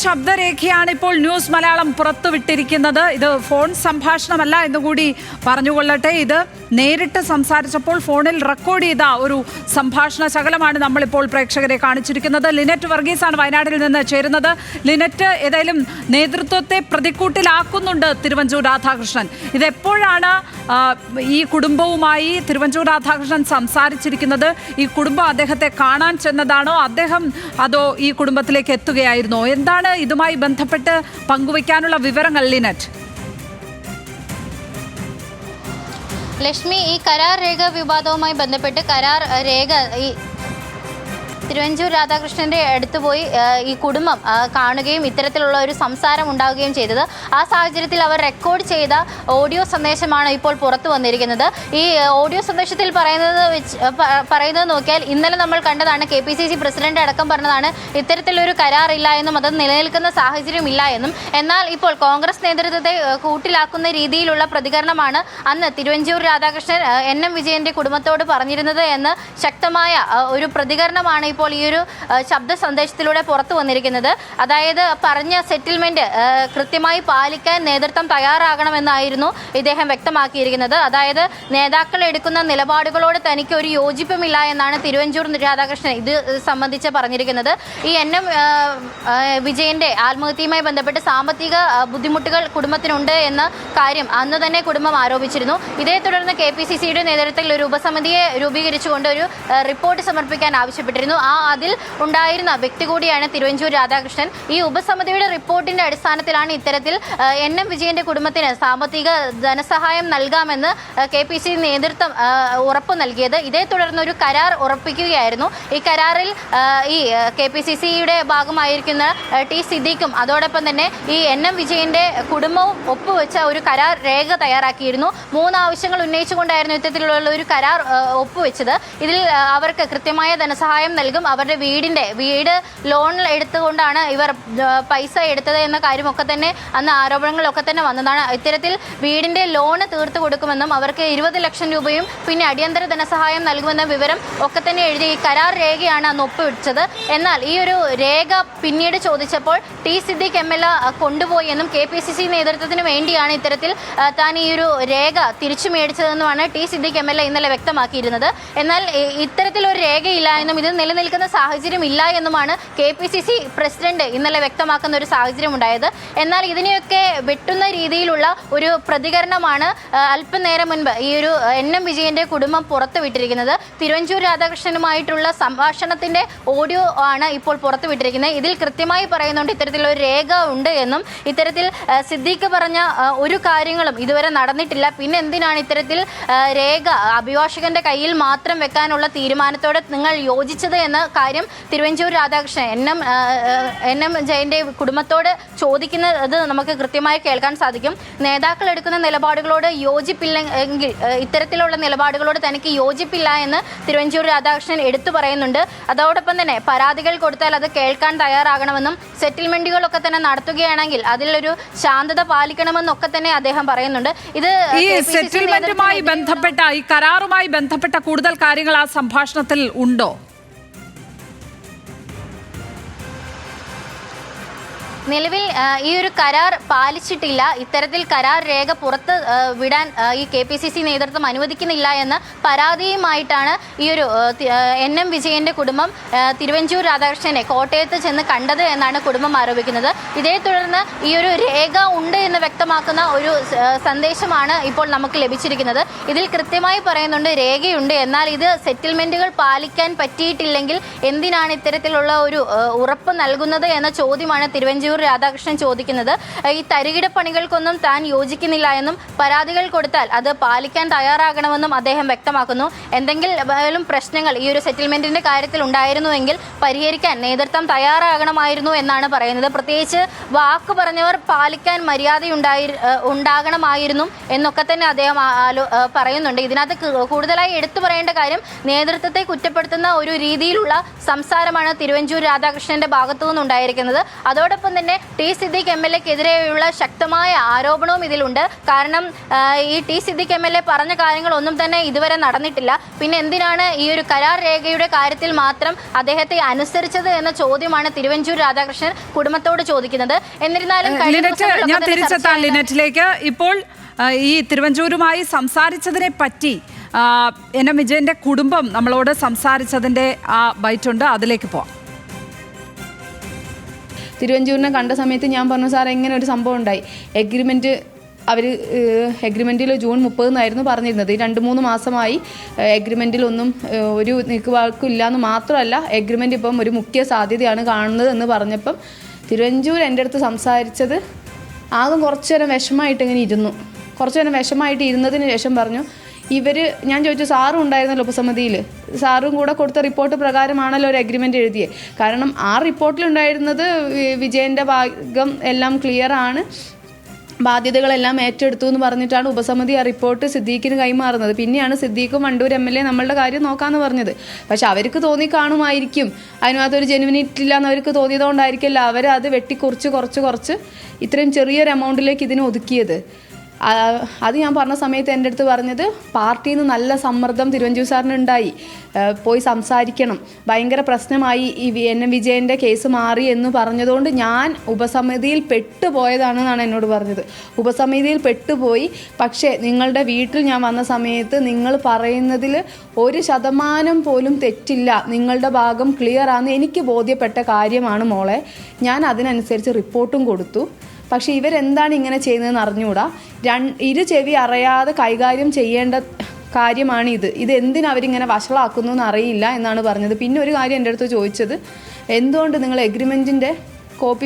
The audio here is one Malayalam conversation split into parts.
ശബ്ദരേഖയാണ് ഇപ്പോൾ ന്യൂസ് മലയാളം പുറത്തുവിട്ടിരിക്കുന്നത്. ഇത് ഫോൺ സംഭാഷണമല്ല എന്നുകൂടി പറഞ്ഞുകൊള്ളട്ടെ. ഇത് നേരിട്ട് സംസാരിച്ചപ്പോൾ ഫോണിൽ റെക്കോർഡ് ചെയ്ത ഒരു സംഭാഷണ ശകലമാണ് നമ്മളിപ്പോൾ പ്രേക്ഷകരെ കാണിച്ചിരിക്കുന്നത്. ലിനറ്റ് വർഗീസാണ് വയനാട്ടിൽ നിന്ന് ചേരുന്നത്. ലിനറ്റ്, ഏതായാലും നേതൃത്വത്തെ പ്രതിക്കൂട്ടിലാക്കുന്നുണ്ട് തിരുവഞ്ചൂർ രാധാകൃഷ്ണൻ. ഇതെപ്പോഴാണ് ഈ കുടുംബവുമായി തിരുവഞ്ചൂർ രാധാകൃഷ്ണൻ സംസാരിച്ചിരിക്കുന്നത്? ഈ കുടുംബം അദ്ദേഹത്തെ കാണാൻ ചെന്നതാണോ, അദ്ദേഹം അതോ ഈ കുടുംബത്തിലേക്ക് എത്തുകയായിരുന്നോ? എന്താണ് ഇതുമായി ബന്ധപ്പെട്ട് പങ്കുവയ്ക്കാനുള്ള വിവരങ്ങൾ ലിനറ്റ്? ലക്ഷ്മി, ഈ കരാർ രേഖ വിവാദവുമായി ബന്ധപ്പെട്ട് കരാർ രേഖ തിരുവഞ്ചൂർ രാധാകൃഷ്ണന്റെ അടുത്ത് പോയി ഈ കുടുംബം കാണുകയും ഇത്തരത്തിലുള്ള ഒരു സംസാരം ഉണ്ടാവുകയും ചെയ്തത്. ആ സാഹചര്യത്തിൽ അവർ റെക്കോർഡ് ചെയ്ത ഓഡിയോ സന്ദേശമാണ് ഇപ്പോൾ പുറത്തു വന്നിരിക്കുന്നത്. ഈ ഓഡിയോ സന്ദേശത്തിൽ പറയുന്നത് നോക്കിയാൽ ഇന്നലെ നമ്മൾ കണ്ടതാണ്, KPCC പ്രസിഡന്റ് അടക്കം പറഞ്ഞതാണ് ഇത്തരത്തിലൊരു കരാറില്ല എന്നും അത് നിലനിൽക്കുന്ന സാഹചര്യം ഇല്ല എന്നും. എന്നാൽ ഇപ്പോൾ കോൺഗ്രസ് നേതൃത്വത്തെ കൂട്ടിലാക്കുന്ന രീതിയിലുള്ള പ്രതികരണമാണ് അന്ന് തിരുവഞ്ചൂർ രാധാകൃഷ്ണൻ NM വിജയന്റെ കുടുംബത്തോട് പറഞ്ഞിരുന്നത് എന്ന് ശക്തമായ ഒരു പ്രതികരണമാണ് ഇപ്പോൾ ഈ ഒരു ശബ്ദ സന്ദേശത്തിലൂടെ പുറത്തു വന്നിരിക്കുന്നത്. അതായത് പറഞ്ഞ സെറ്റിൽമെന്റ് കൃത്യമായി പാലിക്കാൻ നേതൃത്വം തയ്യാറാകണമെന്നായിരുന്നു ഇദ്ദേഹം വ്യക്തമാക്കിയിരിക്കുന്നത്. അതായത് നേതാക്കൾ എടുക്കുന്ന നിലപാടുകളോട് തനിക്ക് ഒരു യോജിപ്പുമില്ല എന്നാണ് തിരുവഞ്ചൂർ രാധാകൃഷ്ണൻ ഇത് സംബന്ധിച്ച് പറഞ്ഞിരിക്കുന്നത്. ഈ NM വിജയന്റെ ആത്മഹത്യയുമായി ബന്ധപ്പെട്ട് സാമ്പത്തിക ബുദ്ധിമുട്ടുകൾ കുടുംബത്തിനുണ്ട് എന്ന കാര്യം അന്ന് തന്നെ കുടുംബം ആരോപിച്ചിരുന്നു. ഇതേ തുടർന്ന് KPCCയുടെ നേതൃത്വത്തിൽ ഒരു ഉപസമിതിയെ രൂപീകരിച്ചുകൊണ്ട് ഒരു റിപ്പോർട്ട് സമർപ്പിക്കാൻ ആവശ്യപ്പെട്ടിരുന്നു. അതിൽ ഉണ്ടായിരുന്ന വ്യക്തി കൂടിയാണ് തിരുവഞ്ചൂർ രാധാകൃഷ്ണൻ. ഈ ഉപസമിതിയുടെ റിപ്പോർട്ടിന്റെ അടിസ്ഥാനത്തിലാണ് ഇത്തരത്തിൽ NM വിജയന്റെ കുടുംബത്തിന് സാമ്പത്തിക ധനസഹായം നൽകാമെന്ന് KPCC നേതൃത്വം ഉറപ്പു നൽകിയത്. ഇതേ തുടർന്ന് ഒരു കരാർ ഉറപ്പിക്കുകയായിരുന്നു. ഈ കരാറിൽ ഈ KPCCയുടെ ഭാഗമായിരിക്കുന്ന T സിദ്ദീഖും അതോടൊപ്പം തന്നെ ഈ NM വിജയന്റെ കുടുംബവും ഒപ്പുവെച്ച ഒരു കരാർ രേഖ തയ്യാറാക്കിയിരുന്നു. 3 ആവശ്യങ്ങൾ ഉന്നയിച്ചുകൊണ്ടായിരുന്നു ഇത്തരത്തിലുള്ള ഒരു കരാർ ഒപ്പുവെച്ചത്. ഇതിൽ അവർക്ക് കൃത്യമായ ധനസഹായം നൽകും, അവരുടെ വീട് ലോൺ എടുത്തുകൊണ്ടാണ് ഇവർ പൈസ എടുത്തത് എന്ന കാര്യമൊക്കെ തന്നെ അന്ന് ആരോപണങ്ങളൊക്കെ തന്നെ വന്നതാണ്. ഇത്തരത്തിൽ വീടിന്റെ ലോണ് തീർത്തു കൊടുക്കുമെന്നും അവർക്ക് 20 ലക്ഷം രൂപയും പിന്നെ അടിയന്തര ധനസഹായം നൽകുമെന്ന വിവരം ഒക്കെ തന്നെ എഴുതി ഈ കരാർ രേഖയാണ് അന്ന് ഒപ്പുവെച്ചത്. എന്നാൽ ഈ ഒരു രേഖ പിന്നീട് ചോദിച്ചപ്പോൾ T സിദ്ദീഖ് MLA കൊണ്ടുപോയി എന്നും KPCC നേതൃത്വത്തിന് വേണ്ടിയാണ് ഇത്തരത്തിൽ താൻ ഈ ഒരു രേഖ തിരിച്ചു മേടിച്ചതെന്നുമാണ് T സിദ്ദീഖ് MLA ഇന്നലെ വ്യക്തമാക്കിയിരുന്നത്. എന്നാൽ ഇത്തരത്തിലൊരു രേഖയില്ല എന്നും ഇത് നിലനിൽക്കുന്ന സാഹചര്യം ഇല്ല എന്നുമാണ് KPCC പ്രസിഡന്റ് ഇന്നലെ വ്യക്തമാക്കുന്ന ഒരു സാഹചര്യം ഉണ്ടായത്. എന്നാൽ ഇതിനെയൊക്കെ വെട്ടുന്ന രീതിയിലുള്ള ഒരു പ്രതികരണമാണ് അല്പനേരം മുൻപ് ഈ ഒരു NM വിജയന്റെ കുടുംബം പുറത്തുവിട്ടിരിക്കുന്നത്. തിരുവഞ്ചൂർ രാധാകൃഷ്ണനുമായിട്ടുള്ള സംഭാഷണത്തിന്റെ ഓഡിയോ ആണ് ഇപ്പോൾ പുറത്തുവിട്ടിരിക്കുന്നത്. ഇതിൽ കൃത്യമായി പറയുന്നുണ്ട് ഇത്തരത്തിലൊരു രേഖ ഉണ്ട് എന്നും ഇത്തരത്തിൽ സിദ്ദീഖ് പറഞ്ഞ ഒരു കാര്യങ്ങളും ഇതുവരെ നടന്നിട്ടില്ല, പിന്നെ എന്തിനാണ് ഇത്തരത്തിൽ രേഖ അഭിഭാഷകന്റെ കയ്യിൽ മാത്രം വെക്കാനുള്ള തീരുമാനത്തോടെ നിങ്ങൾ യോജിച്ചത് എന്ന കാര്യം തിരുവഞ്ചൂർ രാധാകൃഷ്ണൻ NM ജയന്റെ കുടുംബത്തോട് ചോദിക്കുന്നത് നമുക്ക് കൃത്യമായി കേൾക്കാൻ സാധിക്കും. നേതാക്കൾ എടുക്കുന്ന നിലപാടുകളോട് യോജിപ്പില്ലെങ്കിൽ ഇത്തരത്തിലുള്ള നിലപാടുകളോട് തനിക്ക് യോജിപ്പില്ല എന്ന് തിരുവഞ്ചൂർ രാധാകൃഷ്ണൻ എടുത്തു പറയുന്നുണ്ട്. അതോടൊപ്പം തന്നെ പരാതികൾ കൊടുത്താൽ അത് കേൾക്കാൻ തയ്യാറാകണമെന്നും സെറ്റിൽമെന്റുകളൊക്കെ തന്നെ നടത്തുകയാണെങ്കിൽ അതിലൊരു ശാന്തത പാലിക്കണമെന്നൊക്കെ തന്നെ അദ്ദേഹം പറയുന്നുണ്ട്. ഇത് ഈ സെറ്റിൽമെന്റുമായി ബന്ധപ്പെട്ട ഈ കരാറുമായി ബന്ധപ്പെട്ട കൂടുതൽ കാര്യങ്ങൾ ആ സംഭാഷണത്തിൽ ഉണ്ടോ? നിലവിൽ ഈ ഒരു കരാർ പാലിച്ചിട്ടില്ല, ഇത്തരത്തിൽ കരാർ രേഖ പുറത്ത് വിടാൻ ഈ KPCC നേതൃത്വം അനുവദിക്കുന്നില്ല എന്ന പരാതിയുമായിട്ടാണ് ഈ ഒരു NM വിജയന്റെ കുടുംബം തിരുവഞ്ചൂർ രാധാകൃഷ്ണനെ കോട്ടയത്ത് ചെന്ന് കണ്ടത് എന്നാണ് കുടുംബം ആരോപിക്കുന്നത്. ഇതേ തുടർന്ന് ഈ ഒരു രേഖ ഉണ്ട് എന്ന് വ്യക്തമാക്കുന്ന ഒരു സന്ദേശമാണ് ഇപ്പോൾ നമുക്ക് ലഭിച്ചിരിക്കുന്നത്. ഇതിൽ കൃത്യമായി പറയുന്നുണ്ട് രേഖയുണ്ട്, എന്നാൽ ഇത് സെറ്റിൽമെന്റുകൾ പാലിക്കാൻ പറ്റിയിട്ടില്ലെങ്കിൽ എന്തിനാണ് ഇത്തരത്തിലുള്ള ഒരു ഉറപ്പ് നൽകുന്നത് എന്ന ചോദ്യമാണ് തിരുവഞ്ചൂർ രാധാകൃഷ്ണൻ ചോദിക്കുന്നത്. ഈ തരികിട പണികൾക്കൊന്നും താൻ യോജിക്കുന്നില്ല എന്നും പരാതികൾ കൊടുത്താൽ അത് പാലിക്കാൻ തയ്യാറാകണമെന്നും അദ്ദേഹം വ്യക്തമാക്കുന്നു. എന്തെങ്കിലും പ്രശ്നങ്ങൾ ഈ ഒരു സെറ്റിൽമെന്റിന്റെ കാര്യത്തിൽ ഉണ്ടായിരുന്നുവെങ്കിൽ പരിഹരിക്കാൻ നേതൃത്വം തയ്യാറാകണമായിരുന്നു എന്നാണ് പറയുന്നത്. പ്രത്യേകിച്ച് വാക്ക് പറഞ്ഞവർ പാലിക്കാൻ ഉണ്ടാകണമായിരുന്നു എന്നൊക്കെ തന്നെ അദ്ദേഹം പറയുന്നുണ്ട്. ഇതിനകത്ത് കൂടുതലായി എടുത്തു പറയേണ്ട കാര്യം നേതൃത്വത്തെ കുറ്റപ്പെടുത്തുന്ന ഒരു രീതിയിലുള്ള സംസാരമാണ് തിരുവഞ്ചൂർ രാധാകൃഷ്ണന്റെ ഭാഗത്തു നിന്നുണ്ടായിരിക്കുന്നത്. അതോടൊപ്പം തന്നെ തന്നെ ടി സിദ്ദീഖ് MLA-ക്കെതിരെയുള്ള ശക്തമായ ആരോപണവും ഇതിലുണ്ട്. കാരണം ഈ ടി സിദ്ദീഖ് MLA പറഞ്ഞ കാര്യങ്ങളൊന്നും തന്നെ ഇതുവരെ നടന്നിട്ടില്ല. പിന്നെ എന്തിനാണ് ഈ ഒരു കരാർ രേഖയുടെ കാര്യത്തിൽ മാത്രം അദ്ദേഹത്തെ അനുസരിച്ചത് എന്ന ചോദ്യമാണ് തിരുവഞ്ചൂർ രാധാകൃഷ്ണൻ കുടുംബത്തോട് ചോദിക്കുന്നത്. എന്നിരുന്നാലും ഞാൻ തിരിച്ചെത്താൻ ലിനറ്റിലേക്ക്. ഇപ്പോൾ ഈ തിരുവഞ്ചൂരുമായി സംസാരിച്ചതിനെ പറ്റി NM വിജയന്റെ കുടുംബം നമ്മളോട് സംസാരിച്ചതിന്റെ ആ ബൈറ്റുണ്ട്, അതിലേക്ക് പോവാം. തിരുവഞ്ചൂരിനെ കണ്ട സമയത്ത് ഞാൻ പറഞ്ഞു, സാർ ഇങ്ങനെ ഒരു സംഭവം ഉണ്ടായി, എഗ്രിമെൻറ്റിൽ ജൂൺ 30 പറഞ്ഞിരുന്നത്. ഈ 2-3 മാസമായി എഗ്രിമെൻറ്റിലൊന്നും ഒരു നീക്കുവാക്കും ഇല്ലയെന്ന് മാത്രമല്ല, എഗ്രിമെൻ്റ് ഇപ്പം ഒരു മുഖ്യ സാധ്യതയാണ് കാണുന്നത് എന്ന് പറഞ്ഞപ്പം തിരുവഞ്ചൂർ എൻ്റെ അടുത്ത് സംസാരിച്ചത് ആദ്യം കുറച്ചു നേരം വിഷമമായിട്ട് ഇങ്ങനെ ഇരുന്നു. കുറച്ചു നേരം വിഷമമായിട്ട് ഇരുന്നതിന് ശേഷം പറഞ്ഞു, ഞാൻ ചോദിച്ചു, സാറും ഉണ്ടായിരുന്നല്ലോ ഉപസമിതിയിൽ, സാറും കൂടെ കൊടുത്ത റിപ്പോർട്ട് പ്രകാരമാണല്ലോ ഒരു അഗ്രിമെൻ്റ് എഴുതിയത്. കാരണം ആ റിപ്പോർട്ടിലുണ്ടായിരുന്നത് വിജയൻ്റെ ഭാഗം എല്ലാം ക്ലിയറാണ്, ബാധ്യതകളെല്ലാം ഏറ്റെടുത്തു എന്ന് പറഞ്ഞിട്ടാണ് ഉപസമിതി ആ റിപ്പോർട്ട് സിദ്ദീഖിന് കൈമാറുന്നത്. പിന്നെയാണ് സിദ്ദീഖും വണ്ടൂർ MLA നമ്മളുടെ കാര്യം നോക്കാമെന്ന് പറഞ്ഞത്. പക്ഷെ അവർക്ക് തോന്നിക്കാണുമായിരിക്കും, അതിനകത്തൊരു ജെനുവിനിറ്റി ഇല്ല എന്ന് അവർക്ക് തോന്നിയതുകൊണ്ടായിരിക്കില്ല അവർ അത് കുറച്ച് ഇത്രയും ചെറിയൊരു എമൗണ്ടിലേക്ക് ഇതിനെ ഒതുക്കിയത്. അത് ഞാൻ പറഞ്ഞ സമയത്ത് എൻ്റെ അടുത്ത് പറഞ്ഞത്, പാർട്ടിയിൽ നിന്ന് നല്ല സമ്മർദ്ദം തിരുവഞ്ചൂർ സാറിന് ഉണ്ടായി, പോയി സംസാരിക്കണം, ഭയങ്കര പ്രശ്നമായി, ഈ NM വിജയൻ്റെ കേസ് മാറി എന്ന് പറഞ്ഞതുകൊണ്ട് ഞാൻ ഉപസമിതിയിൽ പെട്ടുപോയതാണെന്നാണ് എന്നോട് പറഞ്ഞത്. ഉപസമിതിയിൽ പെട്ടുപോയി, പക്ഷേ നിങ്ങളുടെ വീട്ടിൽ ഞാൻ വന്ന സമയത്ത് നിങ്ങൾ പറയുന്നതിൽ 1% പോലും തെറ്റില്ല, നിങ്ങളുടെ ഭാഗം ക്ലിയർ ആണെന്ന് എനിക്ക് ബോധ്യപ്പെട്ട കാര്യമാണ് മോളെ. ഞാൻ അതിനനുസരിച്ച് റിപ്പോർട്ടും കൊടുത്തു. പക്ഷേ ഇവരെന്താണ് ഇങ്ങനെ ചെയ്യുന്നതെന്ന് അറിഞ്ഞുകൂടാ. ഇരു ചെവി അറിയാതെ കൈകാര്യം ചെയ്യേണ്ട കാര്യമാണിത്. ഇത് എന്തിനവരിങ്ങനെ വഷളാക്കുന്നു എന്ന് അറിയില്ല എന്നാണ് പറഞ്ഞത്. പിന്നെ ഒരു കാര്യം എൻ്റെ അടുത്ത് ചോദിച്ചത്, എന്തുകൊണ്ട് നിങ്ങൾ എഗ്രിമെൻറ്റിൻ്റെ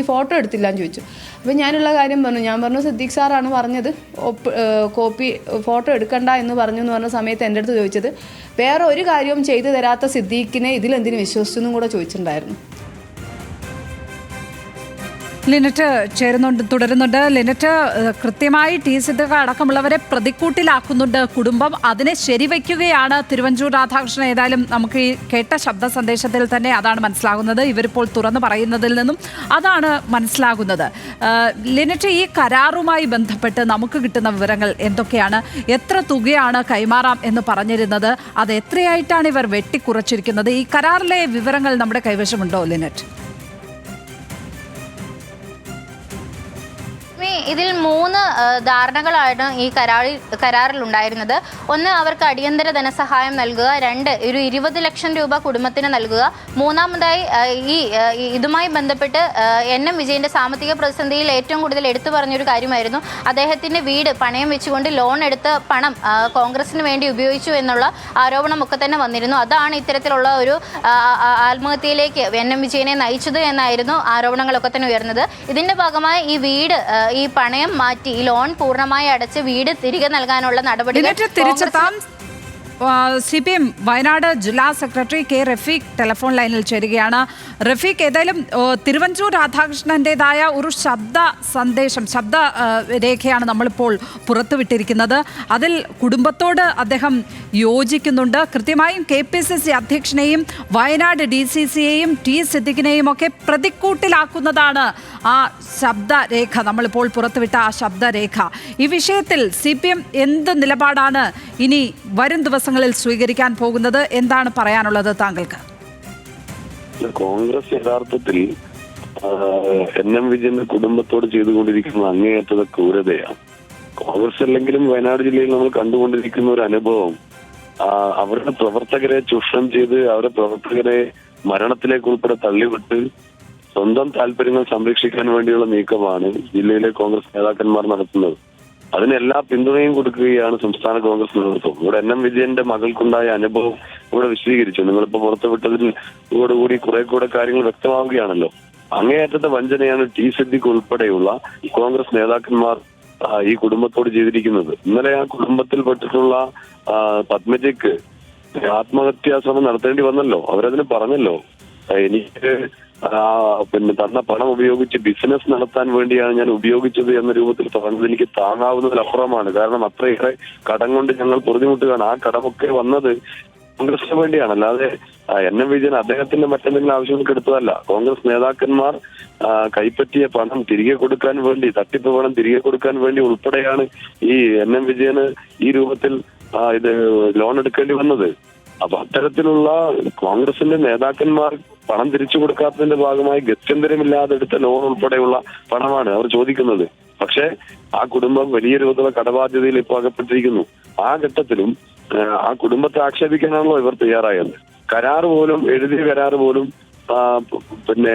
ഫോട്ടോ എടുത്തില്ല എന്ന് ചോദിച്ചു. അപ്പോൾ ഞാനുള്ള കാര്യം പറഞ്ഞു. ഞാൻ പറഞ്ഞു, സിദ്ദീഖ് സാറാണ് പറഞ്ഞത് ഫോട്ടോ എടുക്കണ്ട എന്ന് പറഞ്ഞ സമയത്ത് എൻ്റെ അടുത്ത് ചോദിച്ചത്, വേറെ ഒരു കാര്യവും ചെയ്തു തരാത്ത സിദ്ദീഖിനെ ഇതിലെന്തിനു വിശ്വസിച്ചെന്നും കൂടെ ചോദിച്ചിട്ടുണ്ടായിരുന്നു. ലിനറ്റ് തുടരുന്നുണ്ട്. ലിനറ്റ്, കൃത്യമായി ടി സിദ്ദീഖ് അടക്കമുള്ളവരെ പ്രതിക്കൂട്ടിലാക്കുന്നുണ്ട് കുടുംബം, അതിനെ ശരിവയ്ക്കുകയാണ് തിരുവഞ്ചൂർ രാധാകൃഷ്ണൻ. ഏതായാലും നമുക്ക് ഈ കേട്ട ശബ്ദ സന്ദേശത്തിൽ തന്നെ അതാണ് മനസ്സിലാകുന്നത്, ഇവരിപ്പോൾ തുറന്നു പറയുന്നതിൽ നിന്നും അതാണ് മനസ്സിലാകുന്നത്. ലിനറ്റ്, ഈ കരാറുമായി ബന്ധപ്പെട്ട് നമുക്ക് കിട്ടുന്ന വിവരങ്ങൾ എന്തൊക്കെയാണ്? എത്ര തുകയാണ് കൈമാറാം എന്ന് പറഞ്ഞിരുന്നത്, അത് എത്രയായിട്ടാണ് ഇവർ വെട്ടിക്കുറച്ചിരിക്കുന്നത്? ഈ കരാറിലെ വിവരങ്ങൾ നമ്മുടെ കൈവശമുണ്ടോ ലിനറ്റ്? ഇതിൽ 3 ധാരണകളാണ് ഈ കരാറിൽ ഉണ്ടായിരുന്നത്. ഒന്ന്, അവർക്ക് അടിയന്തര ധനസഹായം നൽകുക. 2, ഒരു 20 ലക്ഷം രൂപ കുടുംബത്തിന് നൽകുക. മൂന്നാമതായി ഇതുമായി ബന്ധപ്പെട്ട് NM വിജയന്റെ സാമ്പത്തിക പ്രതിസന്ധിയിൽ ഏറ്റവും കൂടുതൽ എടുത്തു പറഞ്ഞൊരു കാര്യമായിരുന്നു, അദ്ദേഹത്തിന്റെ വീട് പണയം വെച്ചുകൊണ്ട് ലോൺ എടുത്ത് പണം കോൺഗ്രസിന് വേണ്ടി ഉപയോഗിച്ചു എന്നുള്ള ആരോപണമൊക്കെ തന്നെ വന്നിരുന്നു. അതാണ് ഇത്തരത്തിലുള്ള ഒരു ആത്മഹത്യയിലേക്ക് NM വിജയനെ നയിച്ചത് എന്നായിരുന്നു ആരോപണങ്ങളൊക്കെ തന്നെ ഉയർന്നത്. ഇതിന്റെ ഭാഗമായി ഈ വീട് ഈ പണയം മാറ്റി ഈ ലോൺ പൂർണ്ണമായി അടച്ച് വീട് തിരികെ നൽകാനുള്ള നടപടികൾ തിരിച്ചെത്താം. CPM വയനാട് ജില്ലാ സെക്രട്ടറി K. റഫീഖ് ടെലിഫോൺ ലൈനിൽ ചേരുകയാണ്. റഫീഖ്, ഏതായാലും തിരുവഞ്ചൂർ രാധാകൃഷ്ണൻ്റെതായ ഒരു ശബ്ദ രേഖയാണ് നമ്മളിപ്പോൾ പുറത്തുവിട്ടിരിക്കുന്നത്. അതിൽ കുടുംബത്തോട് അദ്ദേഹം യോജിക്കുന്നുണ്ട്. കൃത്യമായും KPCC അധ്യക്ഷനെയും വയനാട് DCCയെയും ടി സിദ്ദീഖിനെയും ഒക്കെ പ്രതിക്കൂട്ടിലാക്കുന്നതാണ് ആ ശബ്ദരേഖ, നമ്മളിപ്പോൾ പുറത്തുവിട്ട ആ ശബ്ദരേഖ. ഈ വിഷയത്തിൽ CPM എന്ത് നിലപാടാണ് ഇനി വരും ദിവസങ്ങളിൽ സ്വീകരിക്കാൻ പോകുന്നത്? എന്താണ് പറയാനുള്ളത് താങ്കൾക്ക്? കോൺഗ്രസ് യഥാർത്ഥത്തിൽ NM വിജയന്റെ കുടുംബത്തോട് ചെയ്തുകൊണ്ടിരിക്കുന്ന അങ്ങേയറ്റത്തെ ക്രൂരതയാണ്. കോൺഗ്രസ് അല്ലെങ്കിലും വയനാട് ജില്ലയിൽ നമ്മൾ കണ്ടുകൊണ്ടിരിക്കുന്ന ഒരു അനുഭവം, അവരുടെ പ്രവർത്തകരെ ചൂഷണം ചെയ്ത് അവരുടെ പ്രവർത്തകരെ മരണത്തിലേക്ക് ഉൾപ്പെടെ തള്ളിവിട്ട് സ്വന്തം താല്പര്യങ്ങൾ സംരക്ഷിക്കാൻ വേണ്ടിയുള്ള നീക്കമാണ് ജില്ലയിലെ കോൺഗ്രസ് നേതാക്കന്മാർ നടത്തുന്നത്. അതിന് എല്ലാ പിന്തുണയും കൊടുക്കുകയാണ് സംസ്ഥാന കോൺഗ്രസ് നേതൃത്വം. ഇവിടെ NM വിജയന്റെ മകൾക്കുണ്ടായ അനുഭവം ഇവിടെ വിശദീകരിച്ചു. നിങ്ങളിപ്പോ പുറത്തുവിട്ടതിനോടുകൂടി കുറെ കൂടെ കാര്യങ്ങൾ വ്യക്തമാവുകയാണല്ലോ. അങ്ങേയറ്റത്തെ വഞ്ചനയാണ് ടി സിദ്ദീഖ് ഉൾപ്പെടെയുള്ള കോൺഗ്രസ് നേതാക്കന്മാർ ഈ കുടുംബത്തോട് ചെയ്തിരിക്കുന്നത്. ഇന്നലെ ആ കുടുംബത്തിൽപ്പെട്ടിട്ടുള്ള പത്മജയ്ക്ക് ആത്മഹത്യാ ശ്രമം നടത്തേണ്ടി വന്നല്ലോ. അവരതിന് പറഞ്ഞല്ലോ, എനിക്ക് തന്ന പണം ഉപയോഗിച്ച് ബിസിനസ് നടത്താൻ വേണ്ടിയാണ് ഞാൻ ഉപയോഗിച്ചത് എന്ന രൂപത്തിൽ പറഞ്ഞത് എനിക്ക് താങ്ങാവുന്നതിലപ്പുറമാണ്. കാരണം അത്രയേറെ കടം കൊണ്ട് ഞങ്ങൾ പൊറുതിമുട്ടുകയാണ്. ആ കടമൊക്കെ വന്നത് കോൺഗ്രസിന് വേണ്ടിയാണ്. അല്ലാതെ NM വിജയൻ അദ്ദേഹത്തിന്റെ മറ്റെന്തെങ്കിലും ആവശ്യങ്ങൾക്ക് എടുത്തതല്ല. കോൺഗ്രസ് നേതാക്കന്മാർ കൈപ്പറ്റിയ പണം തിരികെ കൊടുക്കാൻ വേണ്ടി, തട്ടിപ്പ് പണം തിരികെ കൊടുക്കാൻ വേണ്ടി ഉൾപ്പെടെയാണ് ഈ NM വിജയന് ഈ രൂപത്തിൽ ഇത് ലോൺ എടുക്കേണ്ടി വന്നത്. അപ്പൊ അത്തരത്തിലുള്ള കോൺഗ്രസിന്റെ നേതാക്കന്മാർ പണം തിരിച്ചു കൊടുക്കാത്തതിന്റെ ഭാഗമായി ഗത്യന്തരമില്ലാതെ എടുത്ത ലോൺ ഉൾപ്പെടെയുള്ള പണമാണ് അവർ ചോദിക്കുന്നത്. പക്ഷേ ആ കുടുംബം വലിയ രൂപത്തിലുള്ള കടബാധ്യതയിൽ ഇപ്പോൾ അകപ്പെട്ടിരിക്കുന്നു. ആ ഘട്ടത്തിലും ആ കുടുംബത്തെ ആക്ഷേപിക്കാനാണല്ലോ ഇവർ തയ്യാറായത്. കരാർ പോലും, എഴുതിയ കരാർ പോലും പിന്നെ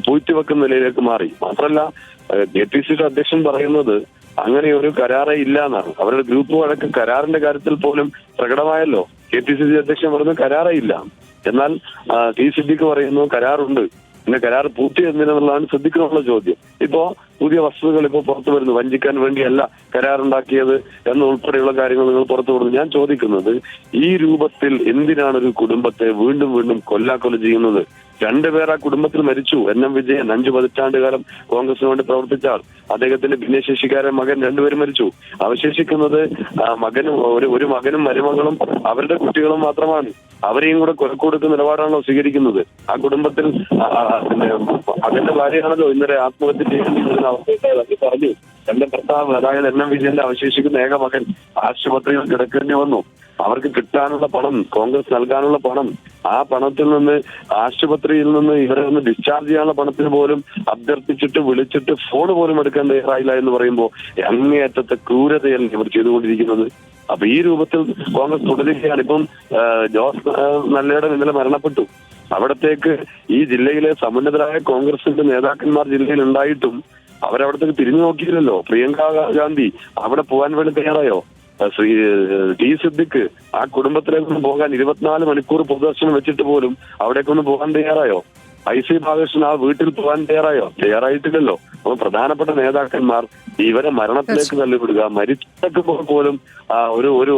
പൂഴ്ത്തിവെക്കുന്ന നിലയിലേക്ക് മാറി. മാത്രമല്ല KPCC അധ്യക്ഷൻ പറയുന്നത് അങ്ങനെ ഒരു കരാറേ ഇല്ല എന്നാണ്. അവരുടെ ഗ്രൂപ്പ് വഴക്ക് കരാറിന്റെ കാര്യത്തിൽ പോലും പ്രകടമായല്ലോ. KPCC അധ്യക്ഷൻ പറയുന്നത് കരാറേ ഇല്ല. എന്നാൽ T സിദ്ദിഖ് പറയുന്നു കരാറുണ്ട്. പിന്നെ കരാർ പൂർത്തി എന്തിനുള്ളതാണ് ശ്രദ്ധിക്കാനുള്ള ചോദ്യം. ഇപ്പോ പുതിയ വസ്തുതകൾ ഇപ്പോൾ പുറത്തു വരുന്നു. വഞ്ചിക്കാൻ വേണ്ടിയല്ല കരാറുണ്ടാക്കിയത് എന്നുൾപ്പെടെയുള്ള കാര്യങ്ങൾ നിങ്ങൾ പുറത്തു വിടുന്നു. ഞാൻ ചോദിക്കുന്നത്, ഈ രൂപത്തിൽ എന്തിനാണ് ഒരു കുടുംബത്തെ വീണ്ടും വീണ്ടും കൊല്ലാക്കൊല ചെയ്യുന്നത്? 2 പേർ ആ കുടുംബത്തിൽ മരിച്ചു. NM വിജയൻ 5 പതിറ്റാണ്ട് കാലം കോൺഗ്രസിന് വേണ്ടി പ്രവർത്തിച്ച ആൾ. അദ്ദേഹത്തിന്റെ ഭിന്നശേഷിക്കാരൻ മകൻ 2 പേരും മരിച്ചു. അവശേഷിക്കുന്നത് മകനും ഒരു മകനും മരുമകളും അവരുടെ കുട്ടികളും മാത്രമാണ്. അവരെയും കൂടെ കൊലക്കൊടുക്കുന്ന നിലപാടാണല്ലോ സ്വീകരിക്കുന്നത്. ആ കുടുംബത്തിൽ മകന്റെ ഭാര്യയാണല്ലോ ഇന്നലെ ആത്മഹത്യ ചെയ്യുന്ന അവസ്ഥ പറഞ്ഞു. തന്റെ ഭർത്താവ്, അതായത് NM വിജയന്റെ അവശേഷിക്കുന്ന ഏക മകൻ ആശുപത്രിയിൽ കിടക്കേണ്ടി വന്നു. അവർക്ക് കിട്ടാനുള്ള പണം, കോൺഗ്രസ് നൽകാനുള്ള പണം, ആ പണത്തിൽ നിന്ന് ആശുപത്രിയിൽ നിന്ന് ഇവരെ ഒന്ന് ഡിസ്ചാർജ് ചെയ്യാനുള്ള പണത്തിന് പോലും അഭ്യർത്ഥിച്ചിട്ട് വിളിച്ചിട്ട് ഫോൺ പോലും എടുക്കാൻ തയ്യാറായില്ല എന്ന് പറയുമ്പോൾ അങ്ങേയറ്റത്തെ ക്രൂരതയല്ല ഇവർ ചെയ്തുകൊണ്ടിരിക്കുന്നത്. അപ്പൊ ഈ രൂപത്തിൽ കോൺഗ്രസ് തുടരുകയാണ്. ഇപ്പം ജോസ് നല്ലയുടെ ഇന്നലെ മരണപ്പെട്ടു. അവിടത്തേക്ക് ഈ ജില്ലയിലെ സമുന്നതരായ കോൺഗ്രസിന്റെ നേതാക്കന്മാർ ജില്ലയിൽ ഉണ്ടായിട്ടും അവരവിടത്തേക്ക് തിരിഞ്ഞു നോക്കിയില്ലല്ലോ. പ്രിയങ്ക ഗാന്ധി അവിടെ പോകാൻ വേണ്ടി തയ്യാറായോ? T സിദ്ദിഖ് ആ കുടുംബത്തിലേക്കൊന്ന് പോകാൻ 24 മണിക്കൂർ പൊതുദർശനം വെച്ചിട്ട് പോലും അവിടേക്കൊന്ന് പോകാൻ തയ്യാറായോ? IC ബാലകൃഷ്ണൻ ആ വീട്ടിൽ പോകാൻ തയ്യാറായോ? തയ്യാറായിട്ടില്ലല്ലോ. അപ്പൊ പ്രധാനപ്പെട്ട നേതാക്കന്മാർ ഇവരെ മരണത്തിലേക്ക് തള്ളിവിടുക, മരിച്ചപ്പോൾ പോലും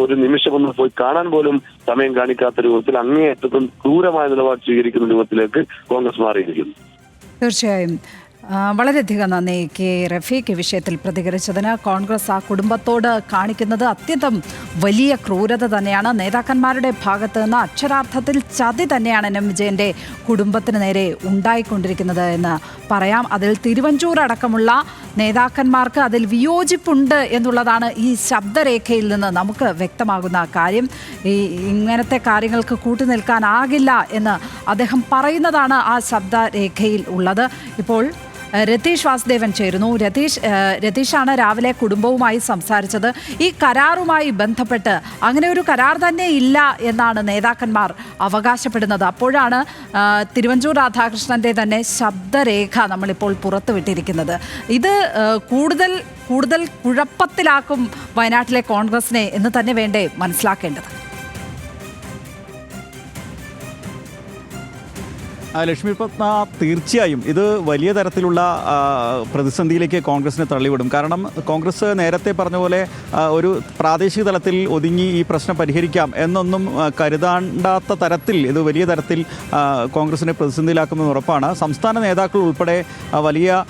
ഒരു നിമിഷം ഒന്ന് പോയി കാണാൻ പോലും സമയം കാണിക്കാത്ത രൂപത്തിൽ അങ്ങേയറ്റത്തും ക്രൂരമായ നിലപാട് സ്വീകരിക്കുന്ന രൂപത്തിലേക്ക് കോൺഗ്രസ് മാറിയിരിക്കുന്നു. തീർച്ചയായും വളരെയധികം നന്ദി റഫീഖ് ഈ വിഷയത്തിൽ പ്രതികരിച്ചതിന്. കോൺഗ്രസ് ആ കുടുംബത്തോട് കാണിക്കുന്നത് അത്യന്തം വലിയ ക്രൂരത തന്നെയാണ്. നേതാക്കന്മാരുടെ ഭാഗത്ത് നിന്ന് അക്ഷരാർത്ഥത്തിൽ ചതി തന്നെയാണ് NM വിജയൻ്റെ കുടുംബത്തിന് നേരെ ഉണ്ടായിക്കൊണ്ടിരിക്കുന്നത് എന്ന് പറയാം. അതിൽ തിരുവഞ്ചൂർ അടക്കമുള്ള നേതാക്കന്മാർക്ക് അതിൽ വിയോജിപ്പുണ്ട് എന്നുള്ളതാണ് ഈ ശബ്ദരേഖയിൽ നിന്ന് നമുക്ക് വ്യക്തമാകുന്ന കാര്യം. ഇങ്ങനത്തെ കാര്യങ്ങൾക്ക് കൂട്ടുനിൽക്കാനാകില്ല എന്ന് അദ്ദേഹം പറയുന്നതാണ് ആ ശബ്ദരേഖയിൽ ഉള്ളത്. ഇപ്പോൾ രതീഷ് വാസുദേവൻ ചേരുന്നു. രതീഷാണ് രാവിലെ കുടുംബവുമായി സംസാരിച്ചത്. ഈ കരാറുമായി ബന്ധപ്പെട്ട് അങ്ങനെ ഒരു കരാർ തന്നെ ഇല്ല എന്നാണ് നേതാക്കന്മാർ അവകാശപ്പെടുന്നത്. അപ്പോഴാണ് തിരുവഞ്ചൂർ രാധാകൃഷ്ണൻ്റെ തന്നെ ശബ്ദരേഖ നമ്മളിപ്പോൾ പുറത്തുവിട്ടിരിക്കുന്നത്. ഇത് കൂടുതൽ കുഴപ്പത്തിലാക്കും വയനാട്ടിലെ കോൺഗ്രസിനെ എന്ന് തന്നെ വേണ്ടേ മനസ്സിലാക്കേണ്ടത്? ലക്ഷ്മി പത്മ, തീർച്ചയായും ഇത് വലിയ തരത്തിലുള്ള പ്രതിസന്ധിയിലേക്ക് കോൺഗ്രസിനെ തള്ളിവിടും. കാരണം കോൺഗ്രസ് നേരത്തെ പറഞ്ഞ പോലെ ഒരു പ്രാദേശിക തലത്തിൽ ഒതുങ്ങി ഈ പ്രശ്നം പരിഹരിക്കാം എന്നൊന്നും കരുതാണ്ടാത്ത തരത്തിൽ ഇത് വലിയ തരത്തിൽ കോൺഗ്രസിനെ പ്രതിസന്ധിയിലാക്കുമെന്ന് ഉറപ്പാണ്. സംസ്ഥാന നേതാക്കൾ ഉൾപ്പെടെ വലിയ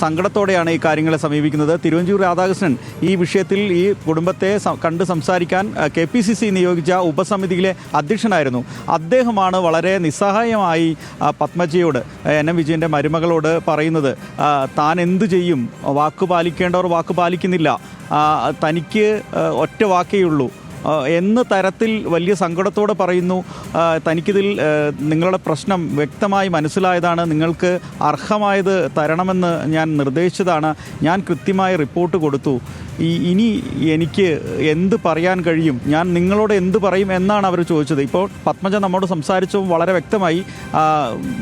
സങ്കടത്തോടെയാണ് ഈ കാര്യങ്ങളെ സമീപിക്കുന്നത്. തിരുവഞ്ചൂർ രാധാകൃഷ്ണൻ ഈ വിഷയത്തിൽ ഈ കുടുംബത്തെ കണ്ട് സംസാരിക്കാൻ KPCC നിയോഗിച്ച ഉപസമിതിയിലെ അധ്യക്ഷനായിരുന്നു. അദ്ദേഹമാണ് വളരെ നിസ്സഹായമായി പത്മജയോട്, NM വിജയൻ്റെ മരുമകളോട് പറയുന്നത് താൻ എന്തു ചെയ്യും, വാക്ക് പാലിക്കേണ്ടവർ വാക്ക് പാലിക്കുന്നില്ല, തനിക്ക് ഒറ്റ വാക്കേ ഉള്ളൂ എന്ന തരത്തിൽ വലിയ സങ്കടത്തോടെ പറയുന്നു. തനിക്കിതിൽ നിങ്ങളുടെ പ്രശ്നം വ്യക്തമായി മനസ്സിലായതാണ്, നിങ്ങൾക്ക് അർഹമായത് തരണമെന്ന് ഞാൻ നിർദ്ദേശിച്ചതാണ്, ഞാൻ കൃത്യമായ റിപ്പോർട്ട് കൊടുത്തു, ഇനി എനിക്ക് എന്ത് പറയാൻ കഴിയും, ഞാൻ നിങ്ങളോട് എന്ത് പറയും എന്നാണ് അവർ ചോദിച്ചത്. ഇപ്പോൾ പത്മജ നമ്മോട് സംസാരിച്ചപ്പോൾ വളരെ വ്യക്തമായി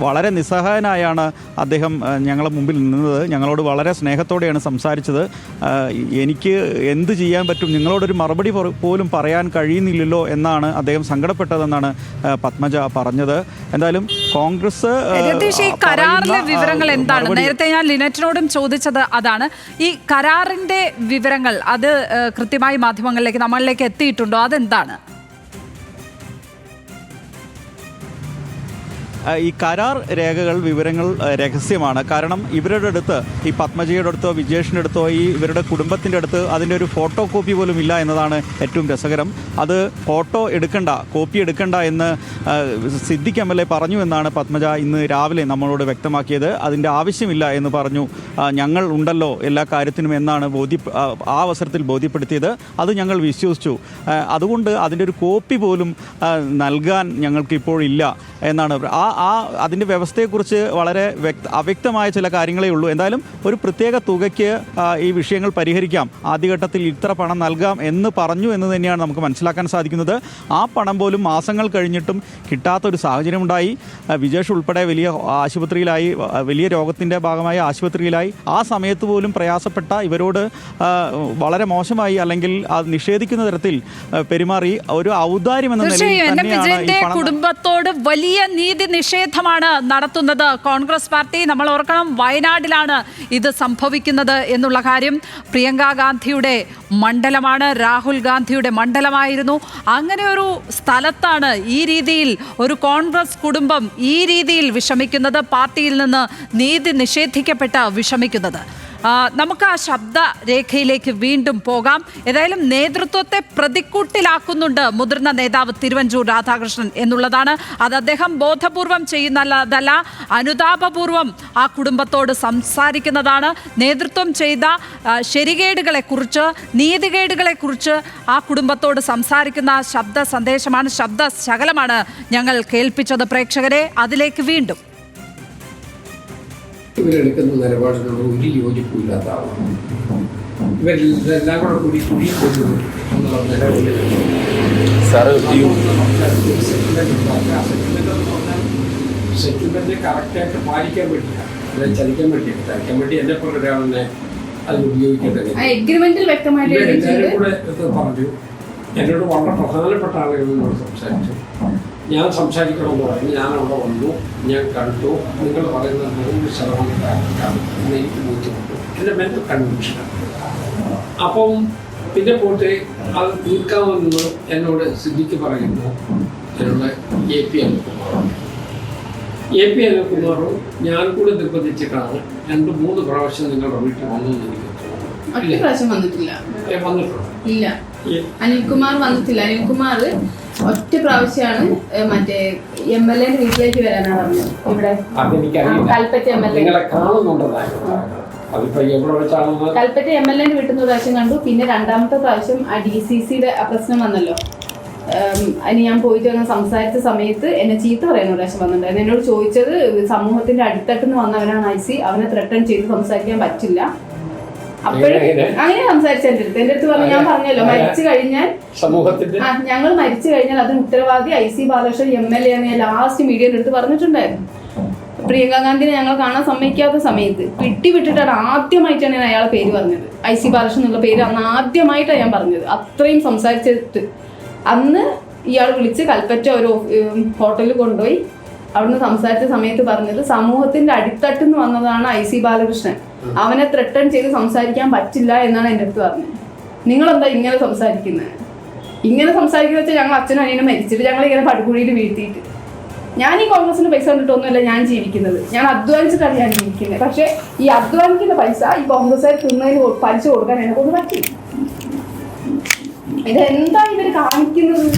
വളരെ നിസ്സഹായനായാണ് അദ്ദേഹം ഞങ്ങളുടെ മുമ്പിൽ നിന്നത്. ഞങ്ങളോട് വളരെ സ്നേഹത്തോടെയാണ് സംസാരിച്ചത്. എനിക്ക് എന്ത് ചെയ്യാൻ പറ്റും, നിങ്ങളോടൊരു മറുപടി പോലും പറയാൻ കഴിയുന്നില്ലല്ലോ എന്നാണ് അദ്ദേഹം സങ്കടപ്പെട്ടതെന്നാണ് പത്മജ പറഞ്ഞത്. എന്തായാലും കോൺഗ്രസ് കരാറിലെ വിവരങ്ങൾ എന്താണ്? നേരത്തെ ഞാൻ ലിനറ്റിനോടും ചോദിച്ചത് അതാണ്. ഈ കരാറിന്റെ വിവരങ്ങൾ അത് കൃത്യമായി മാധ്യമങ്ങളിലേക്ക് നമ്മളിലേക്ക് എത്തിയിട്ടുണ്ടോ? അതെന്താണ്? ഈ കരാർ രേഖകൾ വിവരങ്ങൾ രഹസ്യമാണ്. കാരണം ഇവരുടെ അടുത്ത്, ഈ പത്മജയുടെ അടുത്തോ വിജേഷിൻ്റെ അടുത്തോ ഈ ഇവരുടെ കുടുംബത്തിൻ്റെ അടുത്ത് അതിൻ്റെ ഒരു ഫോട്ടോ കോപ്പി പോലും ഇല്ല എന്നതാണ് ഏറ്റവും രസകരം. അത് ഫോട്ടോ എടുക്കണ്ട, കോപ്പി എടുക്കണ്ട എന്ന് സിദ്ദിഖ് MLA പറഞ്ഞു എന്നാണ് പത്മജ ഇന്ന് രാവിലെ നമ്മളോട് വ്യക്തമാക്കിയത്. അതിൻ്റെ ആവശ്യമില്ല എന്ന് പറഞ്ഞു. ഞങ്ങൾ ഉണ്ടല്ലോ എല്ലാ കാര്യത്തിനും എന്നാണ് ആ അവസരത്തിൽ ബോധ്യപ്പെടുത്തിയത്. അത് ഞങ്ങൾ വിശ്വസിച്ചു. അതുകൊണ്ട് അതിൻ്റെ ഒരു കോപ്പി പോലും നൽകാൻ ഞങ്ങൾക്ക് ഇപ്പോഴില്ല എന്നാണ്. അതിൻ്റെ വ്യവസ്ഥയെക്കുറിച്ച് വളരെ അവ്യക്തമായ ചില കാര്യങ്ങളേ ഉള്ളൂ. എന്തായാലും ഒരു പ്രത്യേക തുകയ്ക്ക് ഈ വിഷയങ്ങൾ പരിഹരിക്കാം, ആദ്യഘട്ടത്തിൽ ഇത്ര പണം നൽകാം എന്ന് പറഞ്ഞു എന്ന് തന്നെയാണ് നമുക്ക് മനസ്സിലാക്കാൻ സാധിക്കുന്നത്. ആ പണം പോലും മാസങ്ങൾ കഴിഞ്ഞിട്ടും കിട്ടാത്തൊരു സാഹചര്യമുണ്ടായി. വിജേഷ് ഉൾപ്പെടെ വലിയ ആശുപത്രിയിലായി, വലിയ രോഗത്തിൻ്റെ ഭാഗമായി ആശുപത്രിയിലായി. ആ സമയത്ത് പോലും പ്രയാസപ്പെട്ട ഇവരോട് വളരെ മോശമായി, അല്ലെങ്കിൽ അത് നിഷേധിക്കുന്ന തരത്തിൽ പെരുമാറി. ഒരു ഔദാര്യം എന്ന നിലയിൽ തന്നെയാണ് ഈ പണം. കുടുംബത്തോട് വലിയ നീതി നിഷേധമാണ് നടത്തുന്നത് കോൺഗ്രസ് പാർട്ടി. നമ്മൾ ഓർക്കണം, വയനാട്ടിലാണ് ഇത് സംഭവിക്കുന്നത് എന്നുള്ള കാര്യം. പ്രിയങ്ക ഗാന്ധിയുടെ മണ്ഡലമാണ്, രാഹുൽ ഗാന്ധിയുടെ മണ്ഡലമായിരുന്നു. അങ്ങനെ ഒരു സ്ഥലത്താണ് ഈ രീതിയിൽ ഒരു കോൺഗ്രസ് കുടുംബം ഈ രീതിയിൽ വിഷമിക്കുന്നത്, പാർട്ടിയിൽ നിന്ന് നീതി നിഷേധിക്കപ്പെട്ട് വിഷമിക്കുന്നത്. നമുക്ക് ആ ശബ്ദരേഖയിലേക്ക് വീണ്ടും പോകാം. ഏതായാലും നേതൃത്വത്തെ പ്രതിക്കൂട്ടിലാക്കുന്നുണ്ട് മുതിർന്ന നേതാവ് തിരുവഞ്ചൂർ രാധാകൃഷ്ണൻ എന്നുള്ളതാണ്. അത് അദ്ദേഹം ബോധപൂർവം ചെയ്യുന്നതല്ല, അനുതാപപൂർവം ആ കുടുംബത്തോട് സംസാരിക്കുന്നതാണ്. നേതൃത്വം ചെയ്ത ശരികേടുകളെക്കുറിച്ച്, നീതികേടുകളെക്കുറിച്ച് ആ കുടുംബത്തോട് സംസാരിക്കുന്ന ശബ്ദ സന്ദേശമാണ്, ശബ്ദ ശകലമാണ് ഞങ്ങൾ കേൾപ്പിച്ചത് പ്രേക്ഷകരെ. അതിലേക്ക് വീണ്ടും. ഇവരെടുക്കുന്ന നിലപാടിനോട് ഒരു യോജിപ്പില്ലാത്ത ആളാണ്. ഇവരെല്ലാം കൂടെ കൂടി കുഴിക്കൊണ്ടു എന്നുള്ള നിലവിൽ സെറ്റിൽമെന്റ് കറക്റ്റായിട്ട് പാലിക്കാൻ വേണ്ടിയില്ല, അതായത് ചതിക്കാൻ വേണ്ടി എന്നെ പോലെ ഒരാളിനെ അത് ഉപയോഗിക്കേണ്ടത്. എല്ലാവരും കൂടെ പറഞ്ഞു. എന്നോട് വളരെ പ്രധാനപ്പെട്ട ആളുകളോട് സംസാരിച്ചു. ഞാൻ സംസാരിക്കണമെന്ന് പറഞ്ഞു. ഞാൻ അവിടെ വന്നു, ഞാൻ കണ്ടു. നിങ്ങൾ പറയുന്നത് 100% കറക്റ്റാണ് എന്ന് എനിക്ക് ബോധ്യപ്പെട്ടു. എൻ്റെ മെൻ്റൽ കൺവിക്ഷനാണ്. അപ്പം പിന്നെ പോയിട്ട് അത് തീർക്കാമെന്ന് എന്നോട് സിദ്ദിഖ് പറയുന്നു. എന്നോട് AP അനിൽകുമാറും ഞാൻ കൂടെ നിർബന്ധിച്ചിട്ടാണ് 2-3 പ്രാവശ്യം നിങ്ങളുടെ വീട്ടിൽ വന്നു എന്ന് എനിക്ക് ഇല്ല, അനിൽകുമാർ വന്നിട്ടില്ല. അനിൽകുമാർ ഒറ്റ പ്രാവശ്യമാണ് മറ്റേ MLA വീട്ടിലേക്ക് വരാനാണ് പറഞ്ഞത്. ഇവിടെ കൽപ്പറ്റ MLA കൽപ്പറ്റ MLA വീട്ടിൽ നിന്ന് പ്രാവശ്യം കണ്ടു. പിന്നെ രണ്ടാമത്തെ പ്രാവശ്യം ആ DCCയുടെ പ്രശ്നം വന്നല്ലോ, അതിന് ഞാൻ പോയിട്ട് വന്ന് സംസാരിച്ച സമയത്ത് എന്നെ ചീത്ത പറയുന്ന പ്രാവശ്യം വന്നിട്ടുണ്ടായിരുന്നു. എന്നോട് ചോദിച്ചത് സമൂഹത്തിന്റെ അടിത്തട്ടിൽ വന്നവനാണ് IC, അവനെ ത്രട്ടൺ ചെയ്ത് സംസാരിക്കാൻ പറ്റില്ല. അപ്പോഴും അങ്ങനെ സംസാരിച്ച എൻ്റെ അടുത്ത് പറഞ്ഞു. ഞാൻ പറഞ്ഞല്ലോ, മരിച്ചു കഴിഞ്ഞാൽ ഞങ്ങൾ മരിച്ചു കഴിഞ്ഞാൽ അതിന് ഉത്തരവാദി IC ബാലകൃഷ്ണൻ MLA എന്ന് ലാസ്റ്റ് മീഡിയയുടെ അടുത്ത് പറഞ്ഞിട്ടുണ്ടായിരുന്നു. പ്രിയങ്ക ഗാന്ധിനെ ഞങ്ങൾ കാണാൻ സമ്മതിക്കാത്ത സമയത്ത് വിട്ടിട്ടാണ് ആദ്യമായിട്ടാണ് ഞാൻ അയാളെ പേര് പറഞ്ഞത്. IC ബാലകൃഷ്ണൻ എന്നുള്ള പേര് അന്ന് ആദ്യമായിട്ടാണ് ഞാൻ പറഞ്ഞത്. അത്രയും സംസാരിച്ചിട്ട് അന്ന് ഇയാൾ വിളിച്ച് കൽപ്പറ്റ ഒരു ഹോട്ടലിൽ കൊണ്ടുപോയി അവിടുന്ന് സംസാരിച്ച സമയത്ത് പറഞ്ഞത് സമൂഹത്തിന്റെ അടിത്തട്ടിൽ നിന്ന് വന്നതാണ് IC ബാലകൃഷ്ണൻ, അവനെ ത്രട്ടൺ ചെയ്ത് സംസാരിക്കാൻ പറ്റില്ല എന്നാണ് എൻ്റെ അടുത്ത് പറഞ്ഞത്. നിങ്ങളെന്താ ഇങ്ങനെ സംസാരിക്കുന്നത്? ഇങ്ങനെ സംസാരിക്കുന്ന വെച്ചാൽ ഞങ്ങൾ അച്ഛനും അനിയനും മരിച്ചിട്ട് ഞങ്ങൾ ഇങ്ങനെ പടുകുഴിയിൽ വീഴ്ത്തിയിട്ട്, ഞാൻ ഈ കോൺഗ്രസിന് പൈസ കണ്ടിട്ടൊന്നുമല്ല ഞാൻ ജീവിക്കുന്നത്, ഞാൻ അധ്വാനിച്ചിട്ടാണ് ഞാൻ ജീവിക്കുന്നത്. പക്ഷെ ഈ അധ്വാനിക്കുന്ന പൈസ ഈ കോൺഗ്രസ്സുകാർ തിന്നതിന് പലിശ കൊടുക്കാൻ എന്നെ കൊണ്ട് പറ്റും. ഇതെന്താ ഇവർ കാണിക്കുന്നത്?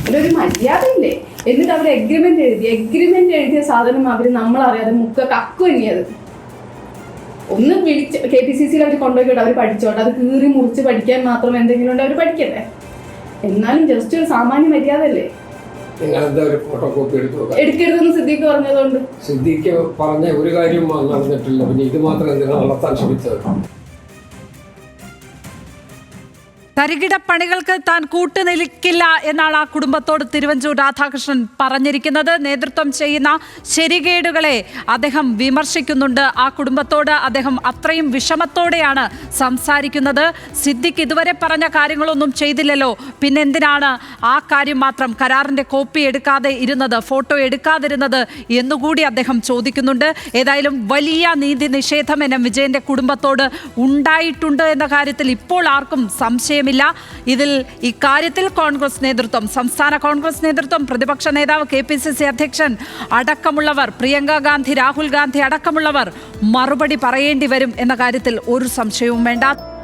ഇതൊരു മര്യാദയില്ലേ? എന്നിട്ട് അവർ എഗ്രിമെന്റ് എഴുതിയ സാധനം അവർ നമ്മളറിയാതെ കക്കു തന്നെയത്. ഒന്ന് വിളിച്ച് KPCCയിൽ അവർ കൊണ്ടുപോയിട്ട് അവർ പഠിച്ചോട്ടെ, അത് കീറി മുറിച്ച് പഠിക്കാൻ മാത്രം എന്തെങ്കിലും ഉണ്ട് അവർ പഠിക്കട്ടെ. എന്നാലും ജസ്റ്റ് ഒരു സാമാന്യ മര്യാദ അല്ലേ? എടുക്കരുതെന്ന് സിദ്ദിഖ് പറഞ്ഞതുകൊണ്ട്. സിദ്ദിഖ് പറഞ്ഞ ഒരു കാര്യം നടന്നിട്ടില്ല, പിന്നെ ഇത് മാത്രം എന്തിനാണ് നടത്താൻ ശ്രമിച്ചത്? തരികിടപ്പണികൾക്ക് താൻ കൂട്ടുനിൽക്കില്ല എന്നാണ് ആ കുടുംബത്തോട് തിരുവഞ്ചൂർ രാധാകൃഷ്ണൻ പറഞ്ഞിരിക്കുന്നത്. നേതൃത്വം ചെയ്യുന്ന ശരികേടുകളെ അദ്ദേഹം വിമർശിക്കുന്നുണ്ട്. ആ കുടുംബത്തോട് അദ്ദേഹം അത്രയും വിഷമത്തോടെയാണ് സംസാരിക്കുന്നത്. സിദ്ദിഖ് ഇതുവരെ പറഞ്ഞ കാര്യങ്ങളൊന്നും ചെയ്തില്ലല്ലോ, പിന്നെന്തിനാണ് ആ കാര്യം മാത്രം കരാറിൻ്റെ കോപ്പി എടുക്കാതെ ഇരുന്നത്, ഫോട്ടോ എടുക്കാതിരുന്നത് എന്നുകൂടി അദ്ദേഹം ചോദിക്കുന്നുണ്ട്. ഏതായാലും വലിയ നീതി നിഷേധം NM വിജയന്റെ കുടുംബത്തോട് ഉണ്ടായിട്ടുണ്ട് എന്ന കാര്യത്തിൽ ഇപ്പോൾ ആർക്കും സംശയം സംശയമില്ല. ഇതിൽ ഇക്കാര്യത്തിൽ കോൺഗ്രസ് നേതൃത്വം, സംസ്ഥാന കോൺഗ്രസ് നേതൃത്വം, പ്രതിപക്ഷ നേതാവ് KPCC അധ്യക്ഷൻ അടക്കമുള്ളവർ, പ്രിയങ്ക ഗാന്ധി, രാഹുൽ ഗാന്ധി അടക്കമുള്ളവർ മറുപടി പറയേണ്ടി വരും എന്ന കാര്യത്തിൽ ഒരു സംശയവും വേണ്ട.